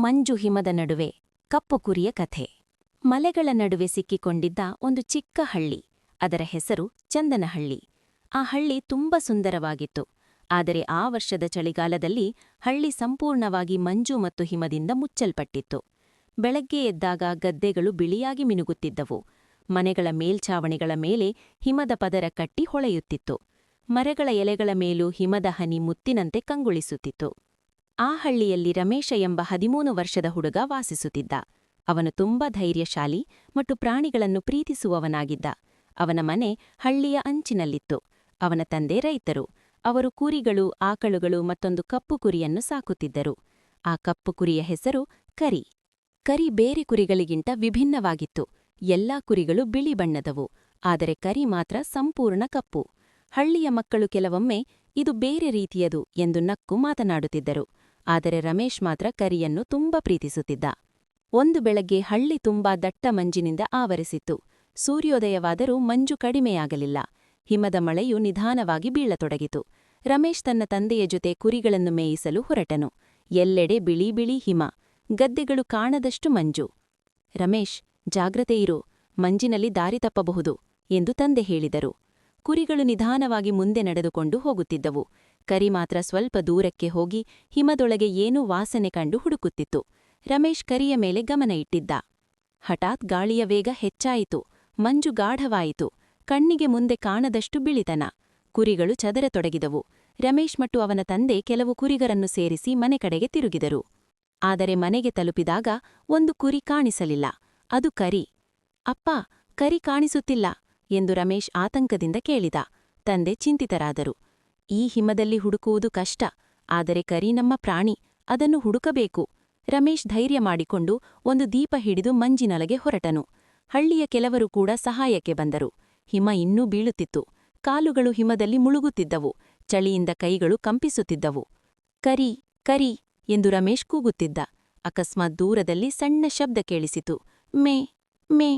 ಮಂಜು ಹಿಮದ ನಡುವೆ ಕಪ್ಪು ಕುರಿಯ ಕಥೆ. ಮಲೆಗಳ ನಡುವೆ ಸಿಕ್ಕಿಕೊಂಡಿದ್ದ ಒಂದು ಚಿಕ್ಕ ಹಳ್ಳಿ. ಅದರ ಹೆಸರು ಚಂದನಹಳ್ಳಿ. ಆ ಹಳ್ಳಿ ತುಂಬ ಸುಂದರವಾಗಿತ್ತು. ಆದರೆ ಆ ವರ್ಷದ ಚಳಿಗಾಲದಲ್ಲಿ ಹಳ್ಳಿ ಸಂಪೂರ್ಣವಾಗಿ ಮಂಜು ಮತ್ತು ಹಿಮದಿಂದ ಮುಚ್ಚಲ್ಪಟ್ಟಿತ್ತು. ಬೆಳಗ್ಗೆ ಎದ್ದಾಗ ಗದ್ದೆಗಳು ಬಿಳಿಯಾಗಿ ಮಿನುಗುತ್ತಿದ್ದವು. ಮನೆಗಳ ಮೇಲ್ಛಾವಣಿಗಳ ಮೇಲೆ ಹಿಮದ ಪದರ ಕಟ್ಟಿ ಹೊಳೆಯುತ್ತಿತ್ತು. ಮರಗಳ ಎಲೆಗಳ ಮೇಲೂ ಹಿಮದ ಹನಿ ಮುತ್ತಿನಂತೆ ಕಂಗೊಳಿಸುತ್ತಿತ್ತು. ಆ ಹಳ್ಳಿಯಲ್ಲಿ ರಮೇಶ ಎಂಬ 13 ವರ್ಷದ ಹುಡುಗ ವಾಸಿಸುತ್ತಿದ್ದ. ಅವನು ತುಂಬ ಧೈರ್ಯಶಾಲಿ ಮತ್ತು ಪ್ರಾಣಿಗಳನ್ನು ಪ್ರೀತಿಸುವವನಾಗಿದ್ದ. ಅವನ ಮನೆ ಹಳ್ಳಿಯ ಅಂಚಿನಲ್ಲಿತ್ತು. ಅವನ ತಂದೆ ರೈತರು. ಅವರು ಕುರಿಗಳು, ಆಕಳುಗಳು ಮತ್ತೊಂದು ಕಪ್ಪು ಕುರಿಯನ್ನು ಸಾಕುತ್ತಿದ್ದರು. ಆ ಕಪ್ಪು ಕುರಿಯ ಹೆಸರು ಕರಿ. ಕರಿ ಬೇರೆ ಕುರಿಗಳಿಗಿಂತ ವಿಭಿನ್ನವಾಗಿತ್ತು. ಎಲ್ಲಾ ಕುರಿಗಳು ಬಿಳಿ ಬಣ್ಣದವು, ಆದರೆ ಕರಿ ಮಾತ್ರ ಸಂಪೂರ್ಣ ಕಪ್ಪು. ಹಳ್ಳಿಯ ಮಕ್ಕಳು ಕೆಲವೊಮ್ಮೆ ಇದು ಬೇರೆ ರೀತಿಯದು ಎಂದು ನಕ್ಕು ಮಾತನಾಡುತ್ತಿದ್ದರು. ಆದರೆ ರಮೇಶ್ ಮಾತ್ರ ಕರಿಯನ್ನು ತುಂಬ ಪ್ರೀತಿಸುತ್ತಿದ್ದ. ಒಂದು ಬೆಳಗ್ಗೆ ಹಳ್ಳಿ ತುಂಬಾ ದಟ್ಟ ಮಂಜಿನಿಂದ ಆವರಿಸಿತ್ತು. ಸೂರ್ಯೋದಯವಾದರೂ ಮಂಜು ಕಡಿಮೆಯಾಗಲಿಲ್ಲ. ಹಿಮದ ಮಳೆಯು ನಿಧಾನವಾಗಿ ಬೀಳತೊಡಗಿತು. ರಮೇಶ್ ತನ್ನ ತಂದೆಯ ಜೊತೆ ಕುರಿಗಳನ್ನು ಮೇಯಿಸಲು ಹೊರಟನು. ಎಲ್ಲೆಡೆ ಬಿಳಿ ಬಿಳಿ ಹಿಮ, ಗದ್ದೆಗಳು ಕಾಣದಷ್ಟು ಮಂಜು. ರಮೇಶ್, ಜಾಗ್ರತೆಯಿರು, ಮಂಜಿನಲ್ಲಿ ದಾರಿ ತಪ್ಪಬಹುದು ಎಂದು ತಂದೆ ಹೇಳಿದರು. ಕುರಿಗಳು ನಿಧಾನವಾಗಿ ಮುಂದೆ ನಡೆದುಕೊಂಡು ಹೋಗುತ್ತಿದ್ದವು. ಕರಿ ಮಾತ್ರ ಸ್ವಲ್ಪ ದೂರಕ್ಕೆ ಹೋಗಿ ಹಿಮದೊಳಗೆ ಏನೂ ವಾಸನೆ ಕಂಡು ಹುಡುಕುತ್ತಿತ್ತು. ರಮೇಶ್ ಕರಿಯ ಮೇಲೆ ಗಮನ ಇಟ್ಟಿದ್ದ. ಹಠಾತ್ ಗಾಳಿಯ ವೇಗ ಹೆಚ್ಚಾಯಿತು. ಮಂಜು ಗಾಢವಾಯಿತು. ಕಣ್ಣಿಗೆ ಮುಂದೆ ಕಾಣದಷ್ಟು ಬಿಳಿತನ. ಕುರಿಗಳು ಚದರತೊಡಗಿದವು. ರಮೇಶ್ ಮತ್ತು ಅವನ ತಂದೆ ಕೆಲವು ಕುರಿಗರನ್ನು ಸೇರಿಸಿ ಮನೆ ಕಡೆಗೆ ತಿರುಗಿದರು. ಆದರೆ ಮನೆಗೆ ತಲುಪಿದಾಗ ಒಂದು ಕುರಿ ಕಾಣಿಸಲಿಲ್ಲ. ಅದು ಕರಿ. ಅಪ್ಪಾ, ಕರಿ ಕಾಣಿಸುತ್ತಿಲ್ಲ ಎಂದು ರಮೇಶ್ ಆತಂಕದಿಂದ ಕೇಳಿದ. ತಂದೆ ಚಿಂತಿತರಾದರು. ಈ ಹಿಮದಲ್ಲಿ ಹುಡುಕುವುದು ಕಷ್ಟ, ಆದರೆ ಕರಿ ನಮ್ಮ ಪ್ರಾಣಿ, ಅದನ್ನು ಹುಡುಕಬೇಕು. ರಮೇಶ್ ಧೈರ್ಯ ಮಾಡಿಕೊಂಡು ಒಂದು ದೀಪ ಹಿಡಿದು ಮಂಜಿನೊಳಗೆ ಹೊರಟನು. ಹಳ್ಳಿಯ ಕೆಲವರು ಕೂಡ ಸಹಾಯಕ್ಕೆ ಬಂದರು. ಹಿಮ ಇನ್ನೂ ಬೀಳುತ್ತಿತ್ತು. ಕಾಲುಗಳು ಹಿಮದಲ್ಲಿ ಮುಳುಗುತ್ತಿದ್ದವು. ಚಳಿಯಿಂದ ಕೈಗಳು ಕಂಪಿಸುತ್ತಿದ್ದವು. ಕರಿ, ಕರಿ ಎಂದು ರಮೇಶ್ ಕೂಗುತ್ತಿದ್ದ. ಅಕಸ್ಮಾತ್ ದೂರದಲ್ಲಿ ಸಣ್ಣ ಶಬ್ದ ಕೇಳಿಸಿತು. ಮೇ, ಮೇ.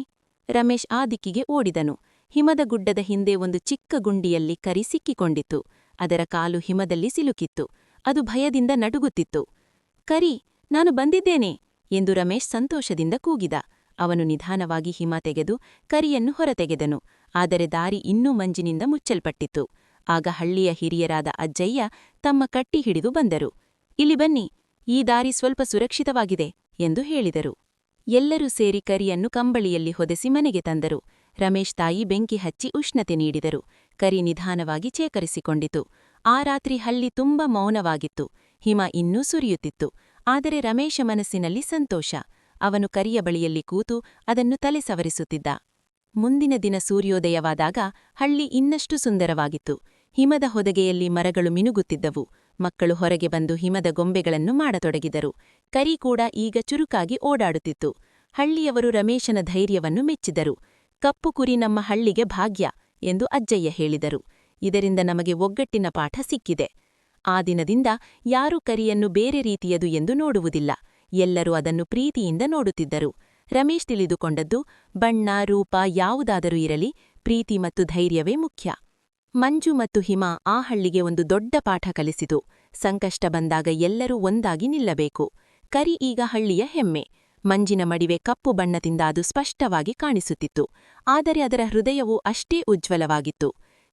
ರಮೇಶ್ ಆ ದಿಕ್ಕಿಗೆ ಓಡಿದನು. ಹಿಮದ ಗುಡ್ಡದ ಹಿಂದೆ ಒಂದು ಚಿಕ್ಕ ಗುಂಡಿಯಲ್ಲಿ ಕರಿ ಸಿಕ್ಕಿಕೊಂಡಿತ್ತು. ಅದರ ಕಾಲು ಹಿಮದಲ್ಲಿ ಸಿಲುಕಿತ್ತು. ಅದು ಭಯದಿಂದ ನಡುಗುತ್ತಿತ್ತು. ಕರಿ, ನಾನು ಬಂದಿದ್ದೇನೆ ಎಂದು ರಮೇಶ್ ಸಂತೋಷದಿಂದ ಕೂಗಿದ. ಅವನು ನಿಧಾನವಾಗಿ ಹಿಮ ತೆಗೆದು ಕರಿಯನ್ನು ಹೊರತೆಗೆದನು. ಆದರೆ ದಾರಿ ಇನ್ನೂ ಮಂಜಿನಿಂದ ಮುಚ್ಚಲ್ಪಟ್ಟಿತ್ತು. ಆಗ ಹಳ್ಳಿಯ ಹಿರಿಯರಾದ ಅಜ್ಜಯ್ಯ ತಮ್ಮ ಕಟ್ಟಿ ಹಿಡಿದು ಬಂದರು. ಇಲ್ಲಿ ಬನ್ನಿ, ಈ ದಾರಿ ಸ್ವಲ್ಪ ಸುರಕ್ಷಿತವಾಗಿದೆ ಎಂದು ಹೇಳಿದರು. ಎಲ್ಲರೂ ಸೇರಿ ಕರಿಯನ್ನು ಕಂಬಳಿಯಲ್ಲಿ ಹೊದೆಸಿ ಮನೆಗೆ ತಂದರು. ರಮೇಶ್ ತಾಯಿ ಬೆಂಕಿ ಹಚ್ಚಿ ಉಷ್ಣತೆ ನೀಡಿದರು. ಕರಿ ನಿಧಾನವಾಗಿ ಚೇಕರಿಸಿಕೊಂಡಿತು. ಆ ರಾತ್ರಿ ಹಳ್ಳಿ ತುಂಬ ಮೌನವಾಗಿತ್ತು. ಹಿಮ ಇನ್ನೂ ಸುರಿಯುತ್ತಿತ್ತು. ಆದರೆ ರಮೇಶ ಮನಸ್ಸಿನಲ್ಲಿ ಸಂತೋಷ. ಅವನು ಕರಿಯ ಬಳಿಯಲ್ಲಿ ಕೂತು ಅದನ್ನು ತಲೆ ಸವರಿಸುತ್ತಿದ್ದ. ಮುಂದಿನ ದಿನ ಸೂರ್ಯೋದಯವಾದಾಗ ಹಳ್ಳಿ ಇನ್ನಷ್ಟು ಸುಂದರವಾಗಿತ್ತು. ಹಿಮದ ಹೊದಗೆಯಲ್ಲಿ ಮರಗಳು ಮಿನುಗುತ್ತಿದ್ದವು. ಮಕ್ಕಳು ಹೊರಗೆ ಬಂದು ಹಿಮದ ಗೊಂಬೆಗಳನ್ನು ಮಾಡತೊಡಗಿದರು. ಕರಿ ಕೂಡ ಈಗ ಚುರುಕಾಗಿ ಓಡಾಡುತ್ತಿತ್ತು. ಹಳ್ಳಿಯವರು ರಮೇಶನ ಧೈರ್ಯವನ್ನು ಮೆಚ್ಚಿದರು. ಕಪ್ಪು ಕುರಿ ನಮ್ಮ ಹಳ್ಳಿಗೆ ಭಾಗ್ಯ ಎಂದು ಅಜ್ಜಯ್ಯ ಹೇಳಿದರು. ಇದರಿಂದ ನಮಗೆ ಒಗ್ಗಟ್ಟಿನ ಪಾಠ ಸಿಕ್ಕಿದೆ. ಆ ದಿನದಿಂದ ಯಾರೂ ಕರಿಯನ್ನು ಬೇರೆ ರೀತಿಯದು ಎಂದು ನೋಡುವುದಿಲ್ಲ. ಎಲ್ಲರೂ ಅದನ್ನು ಪ್ರೀತಿಯಿಂದ ನೋಡುತ್ತಿದ್ದರು. ರಮೇಶ್ ತಿಳಿದುಕೊಂಡದ್ದು, ಬಣ್ಣ, ರೂಪ ಯಾವುದಾದರೂ ಇರಲಿ, ಪ್ರೀತಿ ಮತ್ತು ಧೈರ್ಯವೇ ಮುಖ್ಯ. ಮಂಜು ಮತ್ತು ಹಿಮ ಆ ಹಳ್ಳಿಗೆ ಒಂದು ದೊಡ್ಡ ಪಾಠ ಕಲಿಸಿತು. ಸಂಕಷ್ಟ ಬಂದಾಗ ಎಲ್ಲರೂ ಒಂದಾಗಿ ನಿಲ್ಲಬೇಕು. ಕರಿ ಈಗ ಹಳ್ಳಿಯ ಹೆಮ್ಮೆ. ಮಂಜಿನ ಮಡಿವೆ ಕಪ್ಪು ಬಣ್ಣದಿಂದ ಅದು ಸ್ಪಷ್ಟವಾಗಿ ಕಾಣಿಸುತ್ತಿತ್ತು. ಆದರೆ ಅದರ ಹೃದಯವು ಅಷ್ಟೇ ಉಜ್ವಲವಾಗಿತ್ತು.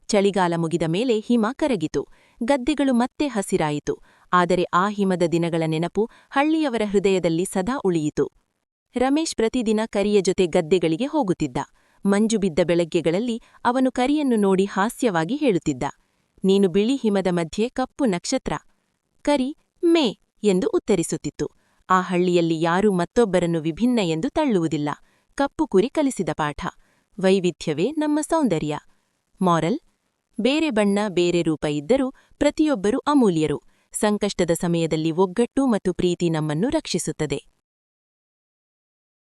ಚಳಿಗಾಲ ಮುಗಿದ ಮೇಲೆ ಹಿಮ ಕರಗಿತು. ಗದ್ದೆಗಳು ಮತ್ತೆ ಹಸಿರಾಯಿತು. ಆದರೆ ಆ ಹಿಮದ ದಿನಗಳ ನೆನಪು ಹಳ್ಳಿಯವರ ಹೃದಯದಲ್ಲಿ ಸದಾ ಉಳಿಯಿತು. ರಮೇಶ್ ಪ್ರತಿದಿನ ಕರಿಯ ಜೊತೆ ಗದ್ದೆಗಳಿಗೆ ಹೋಗುತ್ತಿದ್ದ. ಮಂಜು ಬಿದ್ದ ಬೆಳಗ್ಗೆಗಳಲ್ಲಿ ಅವನು ಕರಿಯನ್ನು ನೋಡಿ ಹಾಸ್ಯವಾಗಿ ಹೇಳುತ್ತಿದ್ದ, ನೀನು ಬಿಳಿ ಹಿಮದ ಮಧ್ಯೆ ಕಪ್ಪು ನಕ್ಷತ್ರ. ಕರಿ ಮೇ ಎಂದು ಉತ್ತರಿಸುತ್ತಿತ್ತು. ಆ ಹಳ್ಳಿಯಲ್ಲಿ ಯಾರೂ ಮತ್ತೊಬ್ಬರನ್ನು ವಿಭಿನ್ನ ಎಂದು ತಳ್ಳುವುದಿಲ್ಲ. ಕಪ್ಪು ಕುರಿ ಕಲಿಸಿದ ಪಾಠ, ವೈವಿಧ್ಯವೇ ನಮ್ಮ ಸೌಂದರ್ಯ. ಮಾರಲ್, ಬೇರೆ ಬಣ್ಣ, ಬೇರೆ ರೂಪ ಇದ್ದರೂ ಪ್ರತಿಯೊಬ್ಬರೂ ಅಮೂಲ್ಯರು. ಸಂಕಷ್ಟದ ಸಮಯದಲ್ಲಿ ಒಗ್ಗಟ್ಟು ಮತ್ತು ಪ್ರೀತಿ ನಮ್ಮನ್ನು ರಕ್ಷಿಸುತ್ತದೆ.